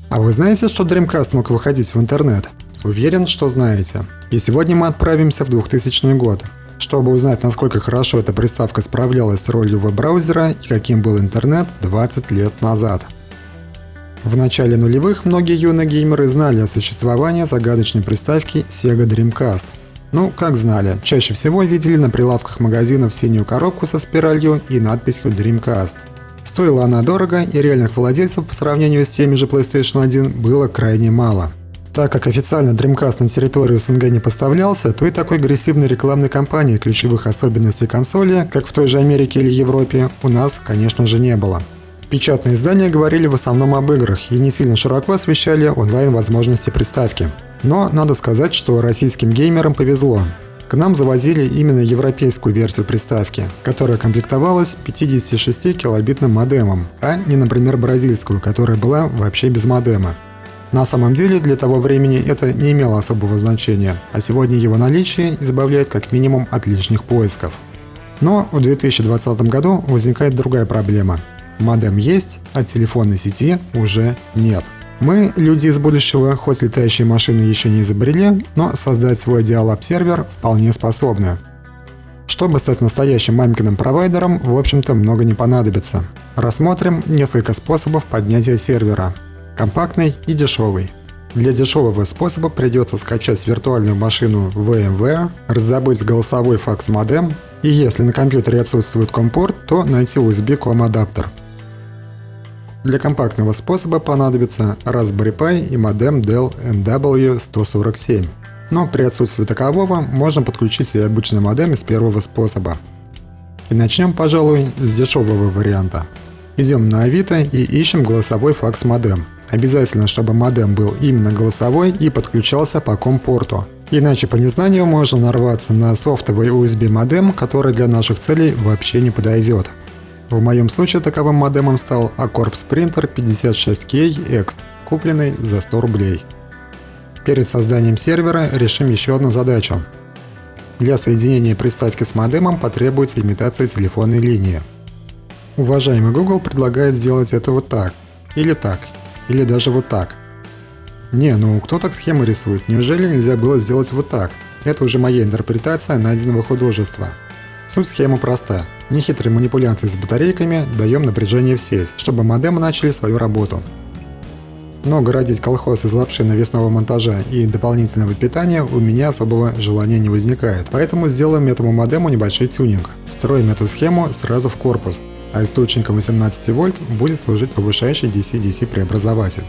А вы знаете, что Dreamcast мог выходить в интернет? Уверен, что знаете. И сегодня мы отправимся в 2000 год, чтобы узнать, насколько хорошо эта приставка справлялась с ролью веб-браузера и каким был интернет 20 лет назад. В начале нулевых многие юные геймеры знали о существовании загадочной приставки Sega Dreamcast. Ну, как знали, чаще всего видели на прилавках магазинов синюю коробку со спиралью и надписью Dreamcast. Стоила она дорого, и реальных владельцев по сравнению с теми же PlayStation 1 было крайне мало. Так как официально Dreamcast на территорию СНГ не поставлялся, то и такой агрессивной рекламной кампании ключевых особенностей консоли, как в той же Америке или Европе, у нас, конечно же, не было. Печатные издания говорили в основном об играх и не сильно широко освещали онлайн-возможности приставки. Но надо сказать, что российским геймерам повезло. К нам завозили именно европейскую версию приставки, которая комплектовалась 56-килобитным модемом, а не, например, бразильскую, которая была вообще без модема. На самом деле, для того времени это не имело особого значения, а сегодня его наличие избавляет как минимум от лишних поисков. Но в 2020 году возникает другая проблема. Модем есть, а телефонной сети уже нет. Мы, люди из будущего, хоть летающие машины еще не изобрели, но создать свой диал-ап-сервер вполне способны. Чтобы стать настоящим мамкиным провайдером, в общем-то, много не понадобится. Рассмотрим несколько способов поднятия сервера. Компактный и дешевый. Для дешевого способа придется скачать виртуальную машину VMware, раздобыть голосовой факс-модем, и если на компьютере отсутствует компорт, то найти USB-COM адаптер. Для компактного способа понадобится Raspberry Pi и модем Dell NW147. Но при отсутствии такового можно подключить и обычный модем из первого способа. И начнем, пожалуй, с дешевого варианта. Идем на Авито и ищем голосовой факс-модем. Обязательно, чтобы модем был именно голосовой и подключался по COM-порту. Иначе по незнанию можно нарваться на софтовый USB-модем, который для наших целей вообще не подойдет. В моем случае таковым модемом стал Acorps Printer 56K-X, купленный за 100 рублей. Перед созданием сервера решим еще одну задачу. Для соединения приставки с модемом потребуется имитация телефонной линии. Уважаемый Google предлагает сделать это вот так, или даже вот так. Не, ну кто так схемы рисует? Неужели нельзя было сделать вот так? Это уже моя интерпретация найденного художества. Суть схемы проста. Нехитрой манипуляцией с батарейками даем напряжение в сеть, чтобы модемы начали свою работу. Но городить колхоз из лапши навесного монтажа и дополнительного питания у меня особого желания не возникает. Поэтому сделаем этому модему небольшой тюнинг. Встроим эту схему сразу в корпус, а источником 18 вольт будет служить повышающий DC-DC преобразователь.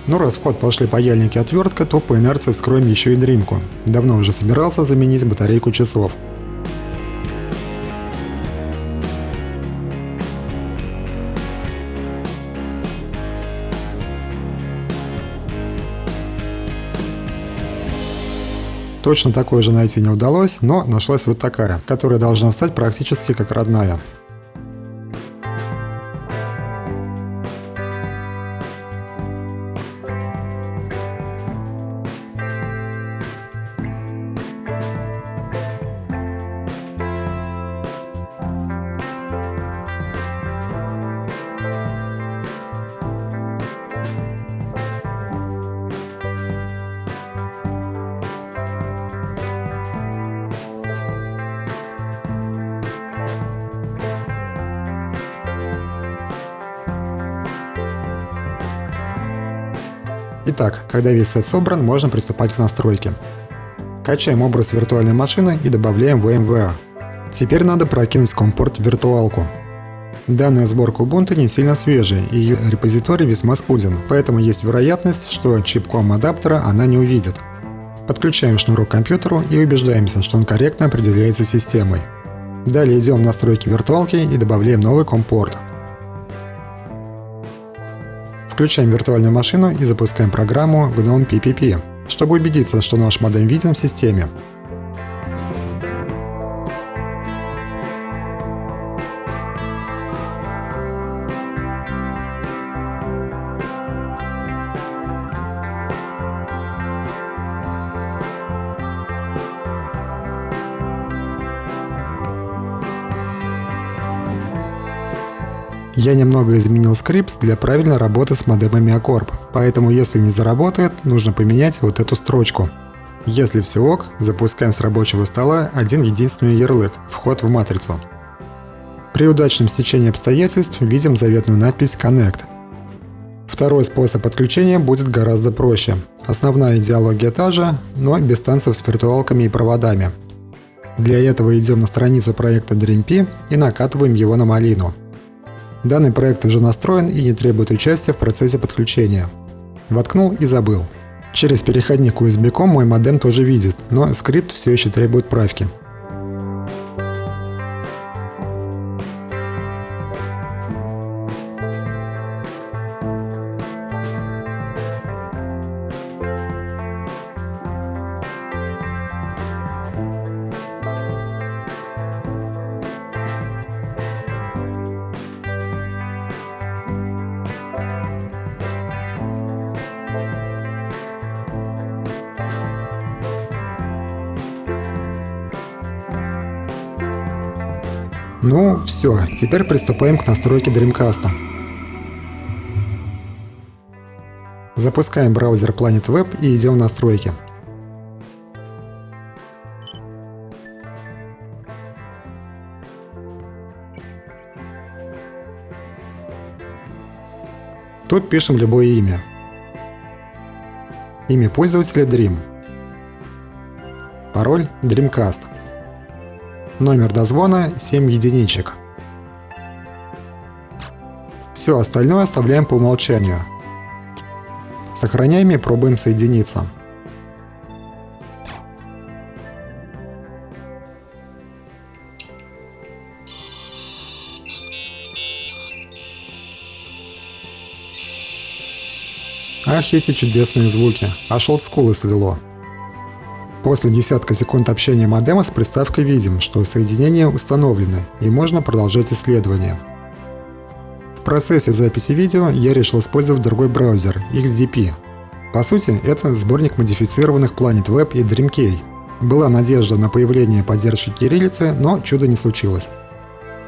Ну раз в ход пошли паяльники и отвертка, то по инерции вскроем еще и дримку. Давно уже собирался заменить батарейку часов. Точно такой же найти не удалось, но нашлась вот такая, которая должна встать практически как родная. Итак, когда весь сет собран, можно приступать к настройке. Качаем образ виртуальной машины и добавляем VMware. Теперь надо прокинуть компорт в виртуалку. Данная сборка Ubuntu не сильно свежая, и ее репозиторий весьма скуден, поэтому есть вероятность, что чип-ком адаптера она не увидит. Подключаем шнурок к компьютеру и убеждаемся, что он корректно определяется системой. Далее идем в настройки виртуалки и добавляем новый компорт. Включаем виртуальную машину и запускаем программу GNOME PPP, чтобы убедиться, что наш модем виден в системе. Я немного изменил скрипт для правильной работы с модемами Аккорд, поэтому если не заработает, нужно поменять вот эту строчку. Если все ок, запускаем с рабочего стола один единственный ярлык – вход в матрицу. При удачном стечении обстоятельств видим заветную надпись Connect. Второй способ подключения будет гораздо проще. Основная идеология та же, но без танцев с виртуалками и проводами. Для этого идем на страницу проекта DreamP и накатываем его на малину. Данный проект уже настроен и не требует участия в процессе подключения. Воткнул и забыл. Через переходник USB-COM мой модем тоже видит, но скрипт все еще требует правки. Ну, все, теперь приступаем к настройке Dreamcast. Запускаем браузер Planet Web и идем в настройки. Тут пишем любое имя. Имя пользователя Dream. Пароль Dreamcast. Номер дозвона 7 единичек. Все остальное оставляем по умолчанию. Сохраняем и пробуем соединиться. Ах, эти чудесные звуки, аж олдскулы свело. После десятка секунд общения модема с приставкой видим, что соединения установлены и можно продолжать исследование. В процессе записи видео я решил использовать другой браузер XDP. По сути, это сборник модифицированных Planet Web и DreamK. Была надежда на появление поддержки кириллицы, но чуда не случилось.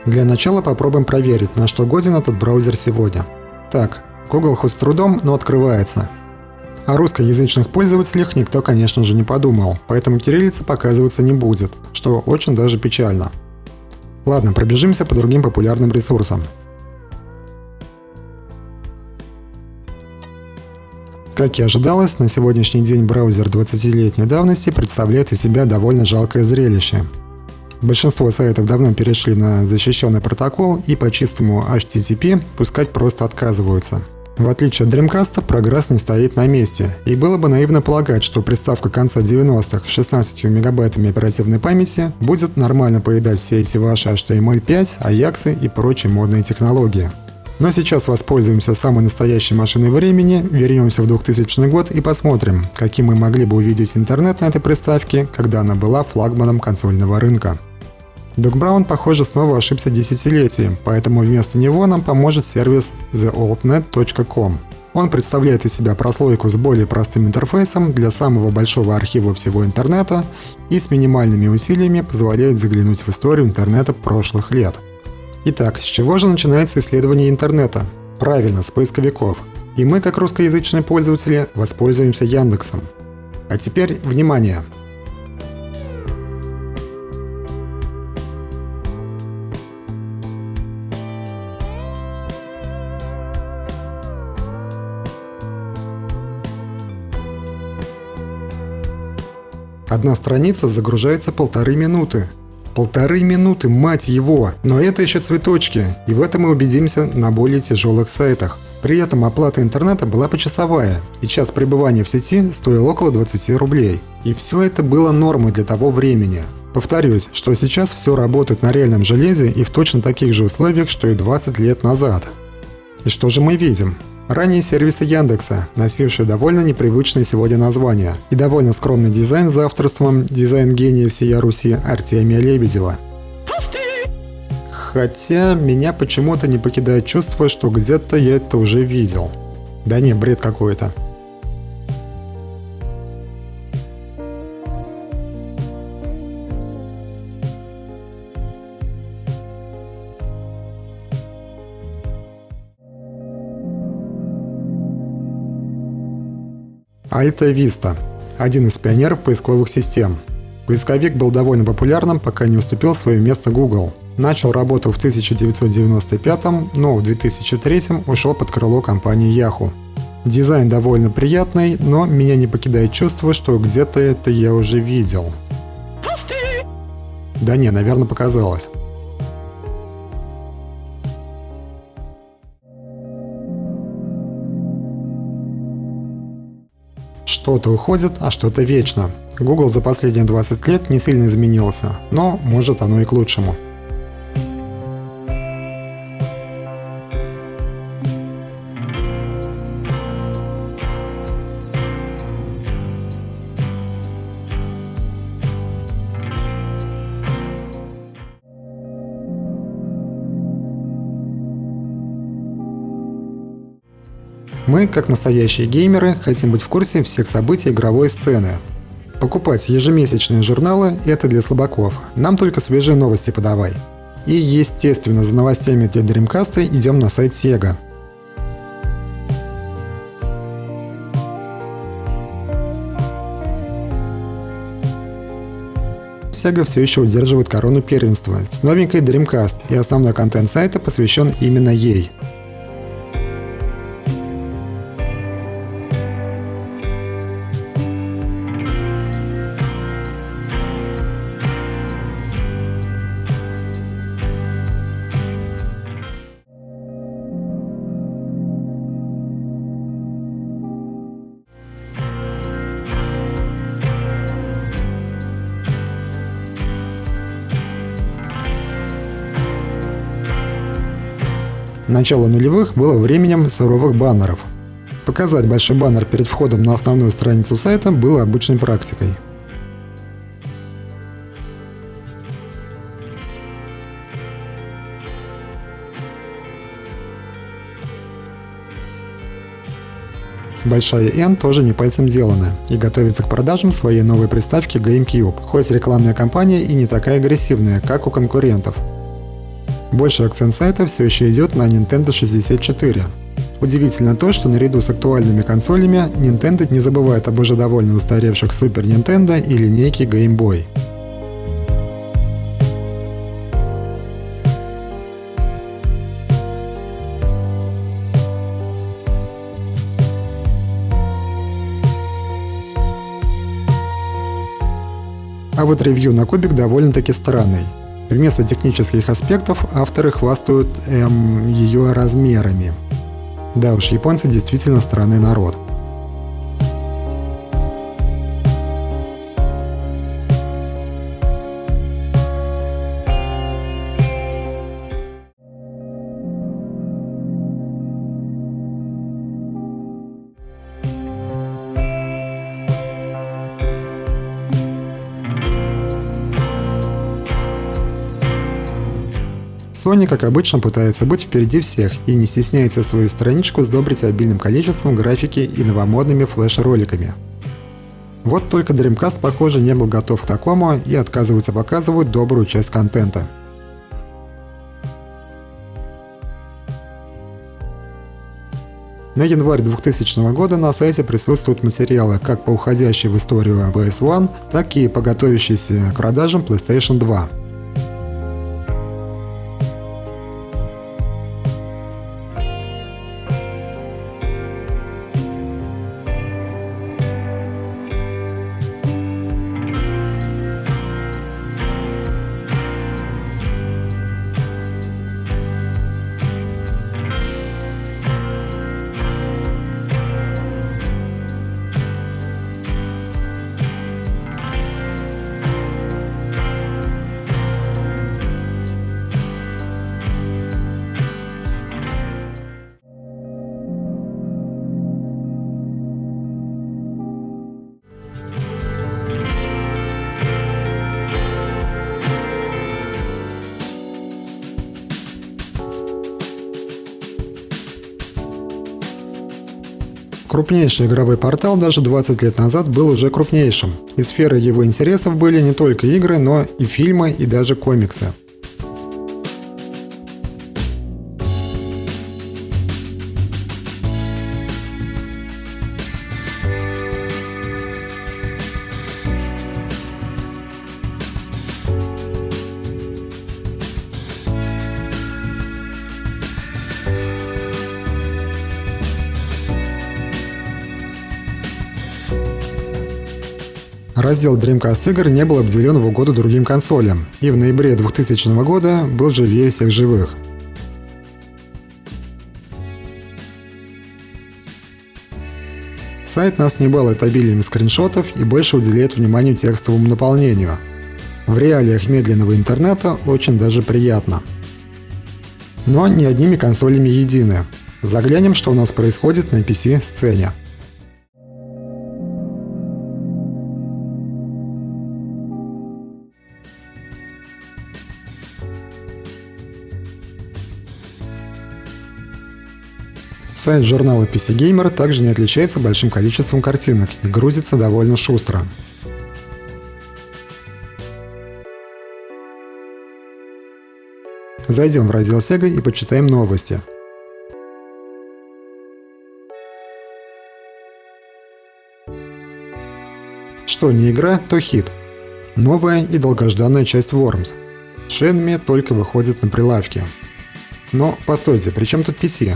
Для начала попробуем проверить, на что годен этот браузер сегодня. Так, Google хоть с трудом, но открывается. О русскоязычных пользователях никто, конечно же, не подумал, поэтому кириллица показываться не будет, что очень даже печально. Ладно, пробежимся по другим популярным ресурсам. Как и ожидалось, на сегодняшний день браузер 20-летней давности представляет из себя довольно жалкое зрелище. Большинство сайтов давно перешли на защищенный протокол и по чистому HTTP пускать просто отказываются. В отличие от Dreamcast, прогресс не стоит на месте, и было бы наивно полагать, что приставка конца 90-х с 16 мегабайтами оперативной памяти будет нормально поедать все эти ваши HTML5, Ajax и прочие модные технологии. Но сейчас воспользуемся самой настоящей машиной времени, вернемся в 2000 год и посмотрим, каким мы могли бы увидеть интернет на этой приставке, когда она была флагманом консольного рынка. Doug Brown, похоже, снова ошибся десятилетием, поэтому вместо него нам поможет сервис thealtnet.com. Он представляет из себя прослойку с более простым интерфейсом для самого большого архива всего интернета и с минимальными усилиями позволяет заглянуть в историю интернета прошлых лет. Итак, с чего же начинается исследование интернета? Правильно, с поисковиков. И мы, как русскоязычные пользователи, воспользуемся Яндексом. А теперь внимание! Одна страница загружается 1,5 минуты. 1,5 минуты, мать его! Но это еще цветочки, и в этом мы убедимся на более тяжелых сайтах. При этом оплата интернета была почасовая, и час пребывания в сети стоил около 20 рублей. И все это было нормой для того времени. Повторюсь, что сейчас все работает на реальном железе и в точно таких же условиях, что и 20 лет назад. И что же мы видим? Ранее сервисы Яндекса, носившие довольно непривычное сегодня название, и довольно скромный дизайн за авторством дизайн-гения всея Руси Артемия Лебедева. Хотя меня почему-то не покидает чувство, что где-то я это уже видел. Да не, бред какой-то. Alta Vista – один из пионеров поисковых систем. Поисковик был довольно популярным, пока не уступил свое место Google. Начал работу в 1995, но в 2003 ушел под крыло компании Yahoo. Дизайн довольно приятный, но меня не покидает чувство, что где-то это я уже видел. Да не, наверное, показалось. Что-то уходит, а что-то вечно. Google за последние 20 лет не сильно изменился, но может оно и к лучшему. Мы, как настоящие геймеры, хотим быть в курсе всех событий игровой сцены. Покупать ежемесячные журналы – это для слабаков, нам только свежие новости подавай. И, естественно, за новостями для Dreamcast идем на сайт Sega. Sega все еще удерживает корону первенства с новенькой Dreamcast, и основной контент сайта посвящен именно ей. Начало нулевых было временем суровых баннеров. Показать большой баннер перед входом на основную страницу сайта было обычной практикой. Большая N тоже не пальцем делана и готовится к продажам своей новой приставки GameCube, хоть рекламная кампания и не такая агрессивная, как у конкурентов. Больший акцент сайта все еще идет на Nintendo 64. Удивительно то, что наряду с актуальными консолями Nintendo не забывает об уже довольно устаревших Super Nintendo и линейке Game Boy. А вот ревью на кубик довольно-таки странный. Вместо технических аспектов авторы хвастают ее размерами. Да уж, японцы действительно странный народ. Sony, как обычно, пытается быть впереди всех и не стесняется свою страничку сдобрить обильным количеством графики и новомодными флеш-роликами. Вот только Dreamcast, похоже, не был готов к такому и отказывается показывать добрую часть контента. На январь 2000 года на сайте присутствуют материалы как по уходящей в историю PS1, так и по готовящейся к продажам PlayStation 2. Крупнейший игровой портал даже 20 лет назад был уже крупнейшим, и сферой его интересов были не только игры, но и фильмы, и даже комиксы. Раздел Dreamcast игр не был обделен в угоду другим консолям, и в ноябре 2000 года был живее всех живых. Сайт нас не балует обилием скриншотов и больше уделяет вниманию текстовому наполнению. В реалиях медленного интернета очень даже приятно. Но не одними консолями едины. Заглянем, что у нас происходит на PC-сцене. Сайт журнала PC Gamer также не отличается большим количеством картинок и грузится довольно шустро. Зайдем в раздел Sega и почитаем новости. Что не игра, то хит. Новая и долгожданная часть Worms. Shenmue только выходит на прилавки. Но постойте, при чем тут PC?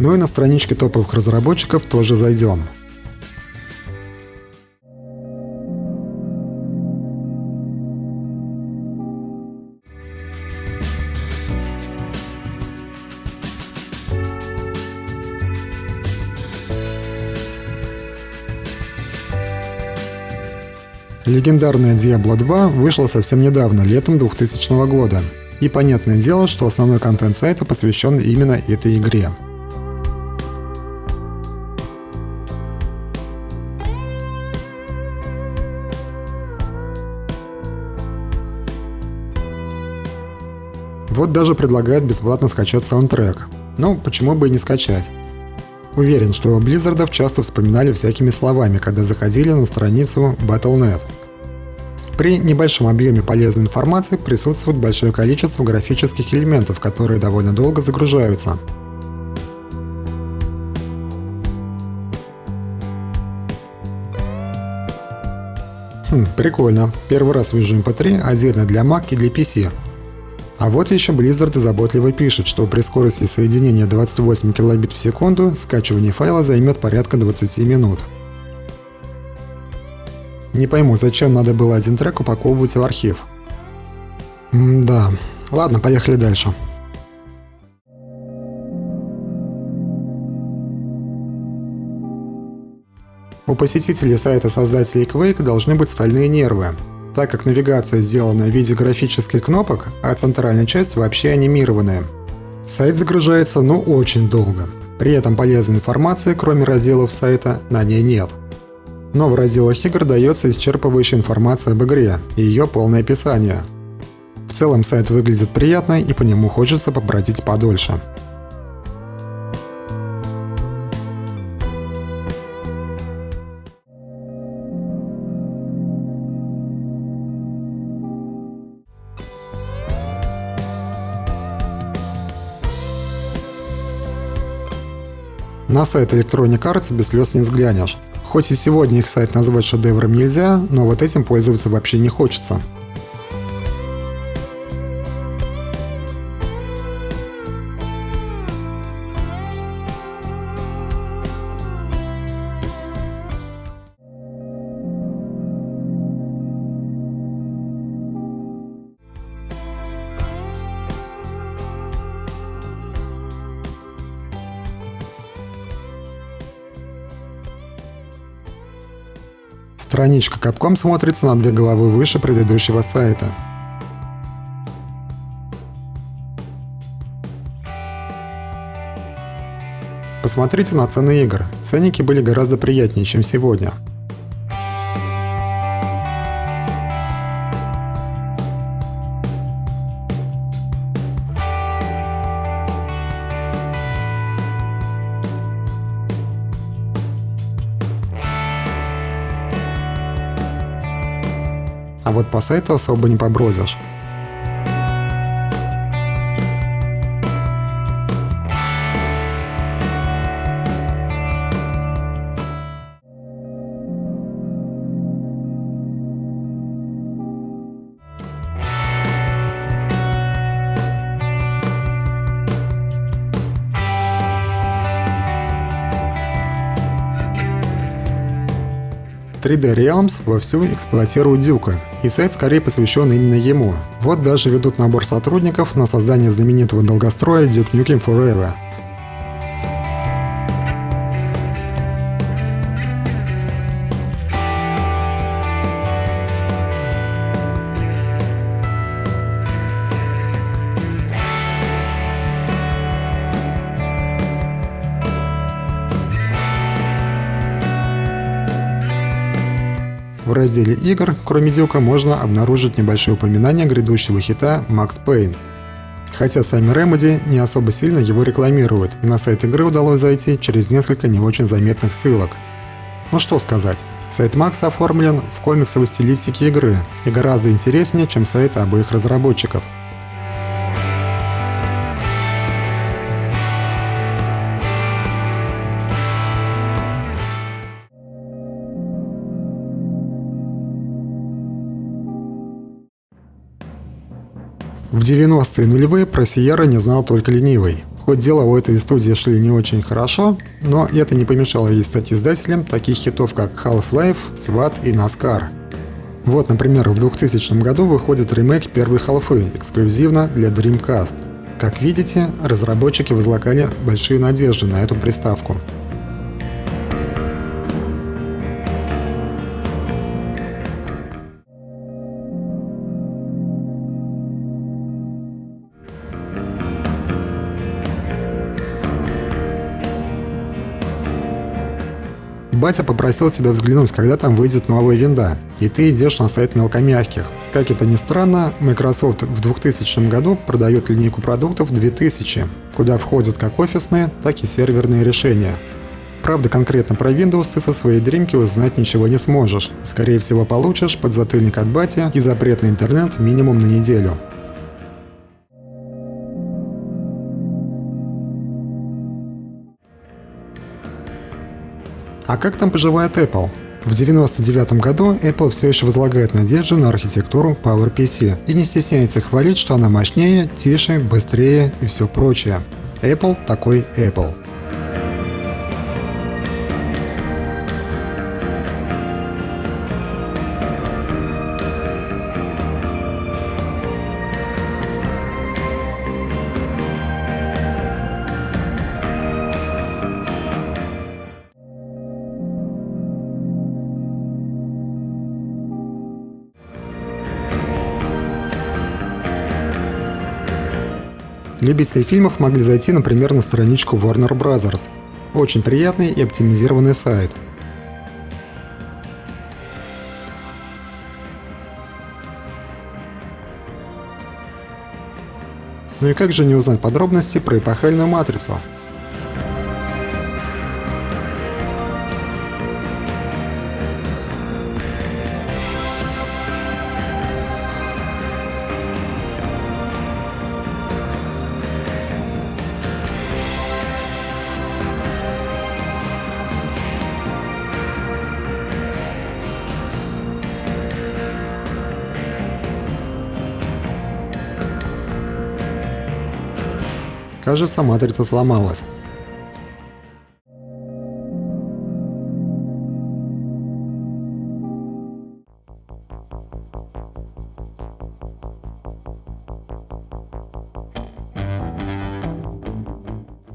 Ну и на страничке топовых разработчиков тоже зайдем. Легендарная Diablo 2 вышла совсем недавно, летом 2000 года. И понятное дело, что основной контент сайта посвящен именно этой игре. Вот даже предлагают бесплатно скачать саундтрек. Ну, почему бы и не скачать? Уверен, что Близзардов часто вспоминали всякими словами, когда заходили на страницу Battle.net. При небольшом объеме полезной информации присутствует большое количество графических элементов, которые довольно долго загружаются. Прикольно. Первый раз вижу MP3 отдельно для Mac и для PC. А вот еще Blizzard заботливо пишет, что при скорости соединения 28 килобит в секунду скачивание файла займет порядка 20 минут. Не пойму, зачем надо было один трек упаковывать в архив. Да, ладно, поехали дальше. У посетителей сайта создателей Quake должны быть стальные нервы, так как навигация сделана в виде графических кнопок, а центральная часть вообще анимированная. Сайт загружается, очень долго. При этом полезной информации, кроме разделов сайта, на ней нет. Но в разделах игр дается исчерпывающая информация об игре и ее полное описание. В целом сайт выглядит приятно и по нему хочется побродить подольше. На сайт Electronic Arts без слез не взглянешь. Хоть и сегодня их сайт назвать шедевром нельзя, но вот этим пользоваться вообще не хочется. Страничка Capcom смотрится на 2 головы выше предыдущего сайта. Посмотрите на цены игр. Ценники были гораздо приятнее, чем сегодня. а вот по сайту особо не побродишь. .3D-Realms вовсю эксплуатирует Дюка, и сайт скорее посвящен именно ему. Вот даже ведут набор сотрудников на создание знаменитого долгостроя Duke Nukem Forever. В разделе игр, кроме Дюка, можно обнаружить небольшое упоминание грядущего хита Max Payne. Хотя сами Remedy не особо сильно его рекламируют, и на сайт игры удалось зайти через несколько не очень заметных ссылок. Ну что сказать, сайт Max оформлен в комиксовой стилистике игры и гораздо интереснее, чем сайты обоих разработчиков. В 90-е нулевые про Sierra не знал только ленивый. Хоть дела у этой студии шли не очень хорошо, но это не помешало ей стать издателем таких хитов, как Half-Life, SWAT и NASCAR. Вот, например, в 2000 году выходит ремейк первой Half-Life эксклюзивно для Dreamcast. Как видите, разработчики возлагали большие надежды на эту приставку. Батя попросил тебя взглянуть, когда там выйдет новая винда, и ты идешь на сайт мелкомягких. Как это ни странно, Microsoft в 2000 году продает линейку продуктов 2000, куда входят как офисные, так и серверные решения. Правда, конкретно про Windows ты со своей дримки узнать ничего не сможешь. Скорее всего, получишь подзатыльник от бати и запрет на интернет минимум на неделю. А как там поживает Apple? В 1999 году Apple все еще возлагает надежду на архитектуру PowerPC и не стесняется хвалить, что она мощнее, тише, быстрее и все прочее. Apple такой Apple. Любители фильмов могли зайти, например, на страничку Warner Bros. Очень приятный и оптимизированный сайт. Ну и как же не узнать подробности про эпохальную матрицу? Кажется, матрица сломалась.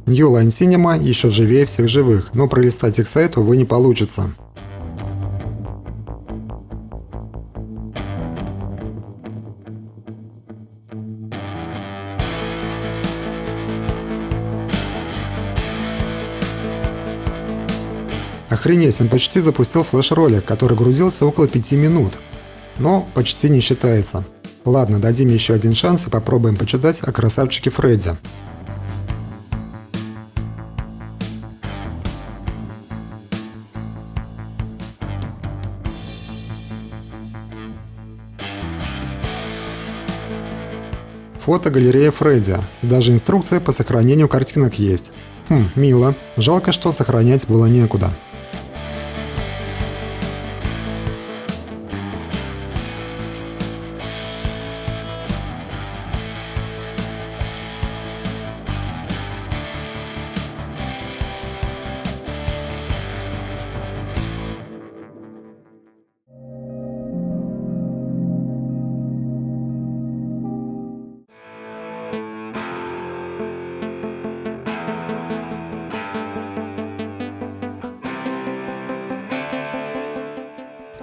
New Line Cinema еще живее всех живых, но пролистать их сайт, увы, не получится. Охренеть, он почти запустил флеш-ролик, который грузился около 5 минут. Но почти не считается. Ладно, дадим еще один шанс и попробуем почитать о красавчике Фредди. Фото галерея Фредди. Даже инструкция по сохранению картинок есть. Мило. Жалко, что сохранять было некуда.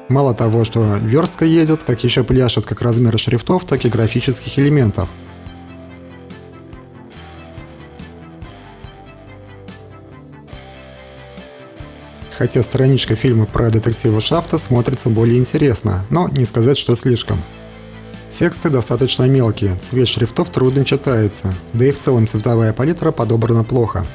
Мало того, что верстка едет, так еще пляшет как размеры шрифтов, так и графических элементов. Хотя страничка фильма про детектива Шафта смотрится более интересно, но не сказать, что слишком. Тексты достаточно мелкие, цвет шрифтов трудно читается, да и в целом цветовая палитра подобрана плохо.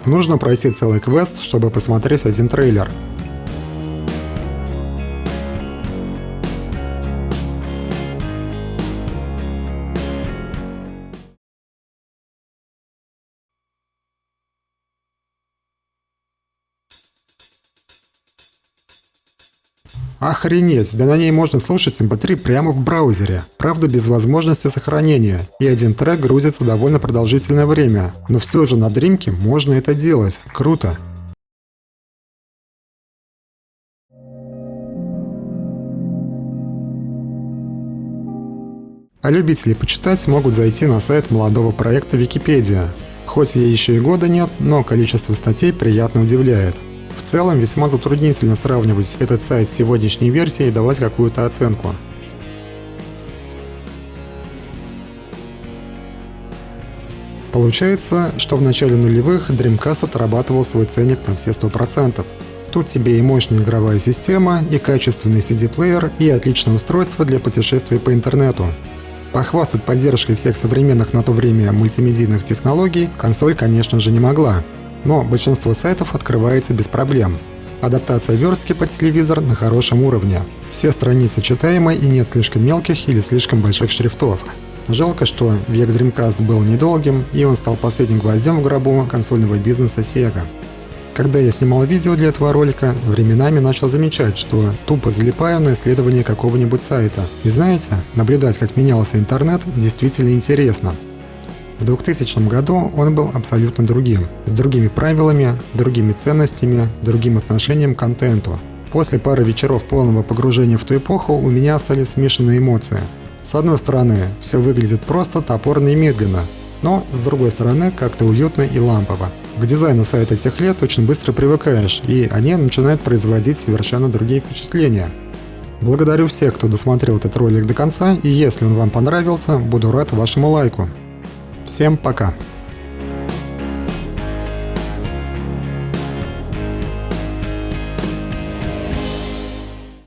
Нужно пройти целый квест, чтобы посмотреть один трейлер. Охренеть, да на ней можно слушать MP3 прямо в браузере, правда без возможности сохранения, и один трек грузится довольно продолжительное время, но все же на Дримке можно это делать, круто. А любители почитать могут зайти на сайт молодого проекта Википедия. Хоть ей еще и года нет, но количество статей приятно удивляет. В целом весьма затруднительно сравнивать этот сайт с сегодняшней версией и давать какую-то оценку. Получается, что в начале нулевых Dreamcast отрабатывал свой ценник на все 100%. Тут тебе и мощная игровая система, и качественный CD-плеер, и отличное устройство для путешествий по интернету. Похвастать поддержкой всех современных на то время мультимедийных технологий консоль, конечно же, не могла. Но большинство сайтов открывается без проблем. Адаптация верстки под телевизор на хорошем уровне. Все страницы читаемы и нет слишком мелких или слишком больших шрифтов. Жалко, что век Dreamcast был недолгим, и он стал последним гвоздем в гробу консольного бизнеса Sega. Когда я снимал видео для этого ролика, временами начал замечать, что тупо залипаю на исследование какого-нибудь сайта. И знаете, наблюдать, как менялся интернет, действительно интересно. В 2000 году он был абсолютно другим, с другими правилами, другими ценностями, другим отношением к контенту. После пары вечеров полного погружения в ту эпоху у меня остались смешанные эмоции. С одной стороны, все выглядит просто, топорно и медленно, но с другой стороны, как-то уютно и лампово. К дизайну сайта тех лет очень быстро привыкаешь, и они начинают производить совершенно другие впечатления. Благодарю всех, кто досмотрел этот ролик до конца, и если он вам понравился, буду рад вашему лайку. Всем пока!